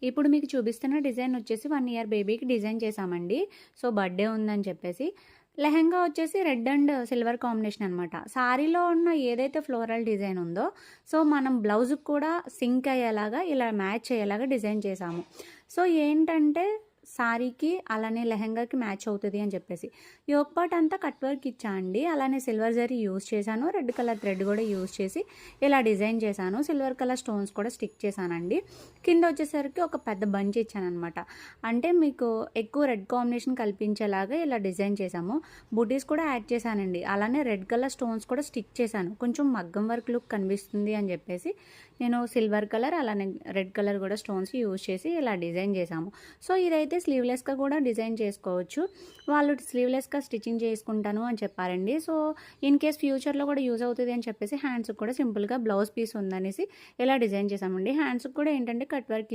ఇప్పుడు మీకు చూపిస్తున్న డిజైన్ వచ్చేసి 1 ఇయర్ బేబీకి డిజైన్ చేశామండి. సో, బర్త్‌డే ఉందని చెప్పేసి. లెహెంగా వచ్చేసి రెడ్ అండ్ సిల్వర్ కాంబినేషన్ అనమాట. సారీలో ఉన్న ఏదైతే ఫ్లోరల్ డిజైన్ ఉందో, సో, మనం బ్లౌజ్‌కి కూడా సింక్ అయ్యేలాగా ఇలా మ్యాచ్ అయ్యేలాగా డిజైన్ చేశాము. సో, ఏంటంటే సారీకి అలానే లెహెంగాకి మ్యాచ్ అవుతది అని చెప్పేసి. యోక్ పార్ట్ అంతా కట్ వర్క్ ఇచ్చా అండి. అలానే సిల్వర్ జరీ యూజ్ చేశాను. రెడ్ కలర్ థ్రెడ్ కూడా యూజ్ చేసి ఇలా డిజైన్ చేశాను. సిల్వర్ కలర్ స్టోన్స్ కూడా స్టిక్ చేశానండి. కింద వచ్చేసరికి ఒక పెద్ద బంచ్ ఇచ్చాననమాట. అంటే మీకు ఎక్కువ రెడ్ కాంబినేషన్ కల్పించేలాగా ఇలా డిజైన్ చేశాము. బుటీస్ కూడా యాడ్ చేశానండి. అలానే రెడ్ కలర్ స్టోన్స్ కూడా స్టిక్ చేశాను. కొంచెం మగ్గం వర్క్ లుక్ కనిపిస్తుంది అని చెప్పేసి నేను సిల్వర్ కలర్ అలానే రెడ్ కలర్ కూడా స్టోన్స్ యూజ్ చేసి ఇలా డిజైన్ చేశాము. సో, ఇదైతే స్లీవ్లెస్గా కూడా డిజైన్ చేసుకోవచ్చు. వాళ్ళు స్లీవ్లెస్గా స్టిచ్చింగ్ చేసుకుంటాను అని చెప్పారండి. సో, ఇన్ కేస్ ఫ్యూచర్లో కూడా యూజ్ అవుతుంది అని చెప్పేసి హ్యాండ్స్కి కూడా సింపుల్గా బ్లౌజ్ పీస్ ఉందనేసి ఇలా డిజైన్ చేశామండి. హ్యాండ్స్కి కూడా ఏంటంటే కట్ వర్క్